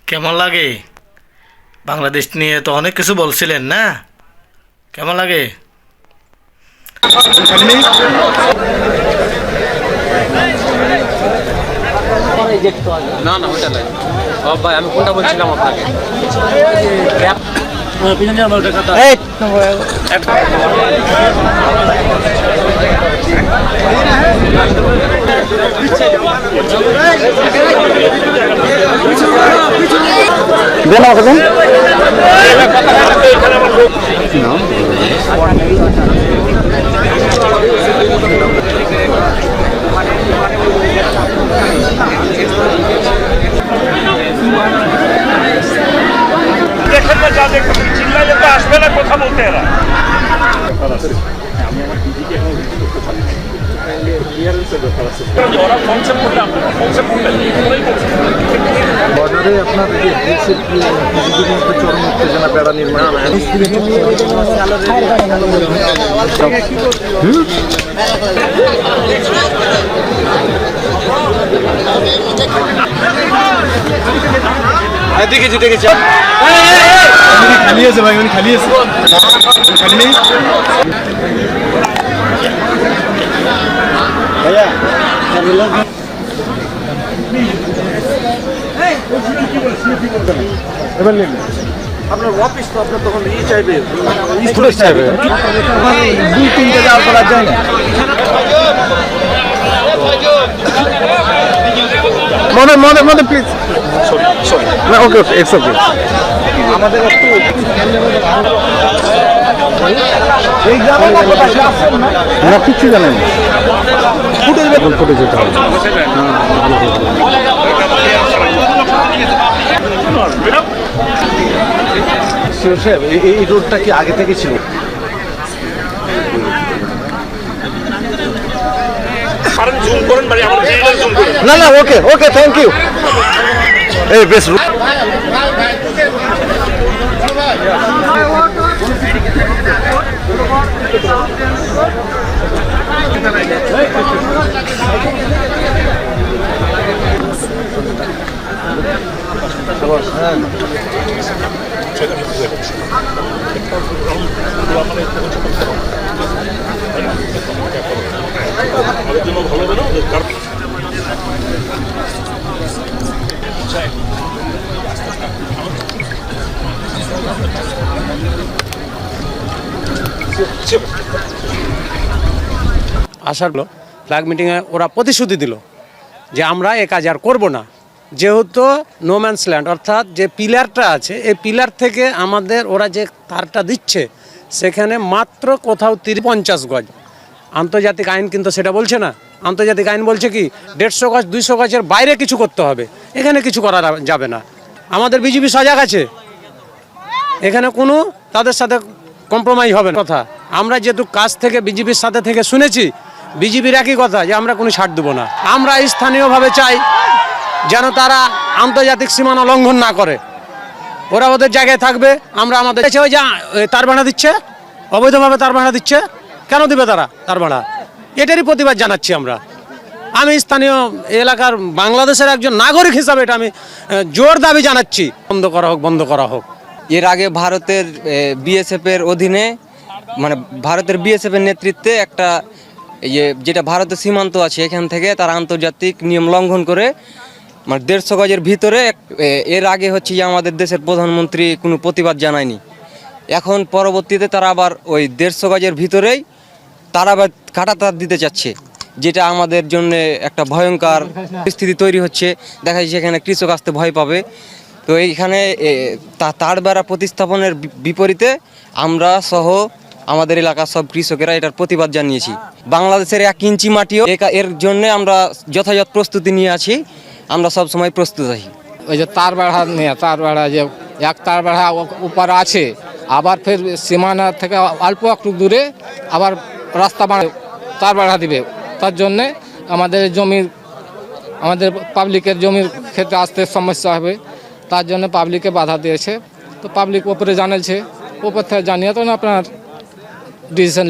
কেমন লাগে? বাংলাদেশ নিয়ে তো অনেক কিছু বলছিলেন না, কেমন লাগে? না না ওইটা নাই। ভাই আমি কোনটা বলছিলাম আপনাকে? চিল্লাইলে তো আসবে না কথা বলতে এরা। বর্ডারে আপনার চরম উত্তেজনা প্যারা নির্মাণ দেখেছি দেখেছি খালি আছে ভাই, উনি খালি আছে, খালি নেই ভাইয়া। এবার নেন আপনার অফিস তো, আপনার তখন চাইবে চাইবে 2-3 যাওয়ার পর আর যায় না। মনে প্লিজ, না ওকে ওকে ইটস ওকে। আমাদের একটু এই গ্রামে না কিছু জানেন, ফুটে যেতে হবে। এই রোডটা কি আগে থেকে ছিল? না না ওকে ওকে থ্যাংক ইউ। এই বেশ আসার ফ্ল্যাগ মিটিংয়ে ওরা প্রতিশ্রুতি দিল যে আমরা এ কাজ আর করবো না, যেহেতু নো ম্যানস ল্যান্ড অর্থাৎ যে পিলারটা আছে এই পিলার থেকে আমাদের ওরা যে তারটা দিচ্ছে সেখানে মাত্র কোথাও 50 গজ। আন্তর্জাতিক আইন কিন্তু সেটা বলছে না। আন্তর্জাতিক আইন বলছে কি 150 গজ 200 গজের বাইরে কিছু করতে হবে, এখানে কিছু করা যাবে না। আমাদের বিজেপি সজাগ আছে, এখানে কোনো তাদের সাথে কম্প্রোমাইজ হবে না কথা। আমরা যেহেতু কাজ থেকে বিজেপির সাথে থেকে শুনেছি, বিজেপির একই কথা যে আমরা কোনো ছাড় দেবো না। আমরা স্থানীয়ভাবে চাই যেন তারা আন্তর্জাতিক সীমানা লঙ্ঘন না করে, ওরা ওদের জায়গায় থাকবে। আমরা আমাদের ওই যে তার ভাড়া দিচ্ছে, অবৈধভাবে তার ভাড়া দিচ্ছে, কেন দিবে তারা তার ভাড়া? এটারই প্রতিবাদ জানাচ্ছি আমরা। আমি স্থানীয় এলাকার বাংলাদেশের একজন নাগরিক হিসাবে এটা আমি জোর দাবি জানাচ্ছি, বন্ধ করা হোক, বন্ধ করা হোক। এর আগে ভারতের বিএসএফের অধীনে মানে ভারতের বিএসএফের নেতৃত্বে একটা যেটা ভারতের সীমান্ত আছে এখান থেকে তারা আন্তর্জাতিক নিয়ম লঙ্ঘন করে মানে 150 গজের ভিতরে এর আগে হচ্ছে যে আমাদের দেশের প্রধানমন্ত্রী কোনো প্রতিবাদ জানায়নি। এখন পরবর্তীতে তারা আবার ওই 150 গজের ভিতরেই তারা আবার কাঁটাতার দিতে চাচ্ছে, যেটা আমাদের জন্য একটা ভয়ঙ্কর পরিস্থিতি তৈরি হচ্ছে। দেখা যাচ্ছে এখানে কৃষক আসতে ভয় পাবে। তো এইখানে তার বেড়া প্রতিস্থাপনের বিপরীতে আমরা সহ আমাদের এলাকার সব কৃষকেরা এটার প্রতিবাদ জানিয়েছি। বাংলাদেশের 1 ইঞ্চি মাটিও এর জন্য আমরা যথাযথ প্রস্তুতি নিয়ে আছি, আমরা সব সময় প্রস্তুত আছি। ওই যে তার বেড়া নিয়ে তার বেড়া যে এক তার বেড়া উপর আছে, আবার ফের সীমানা থেকে অল্প একটু দূরে আবার রাস্তা বানায় তার বেড়া দিবে। তার জন্যে আমাদের আমাদের পাবলিকের জমির ক্ষেত্রে আসতে সমস্যা হবে, তার জন্য পাবলিকে বাধা দিয়েছে। তো পাবলিক ওপরে জানাচ্ছে, ওপর থেকে জানিয়ে তো আপনার ডিসিশন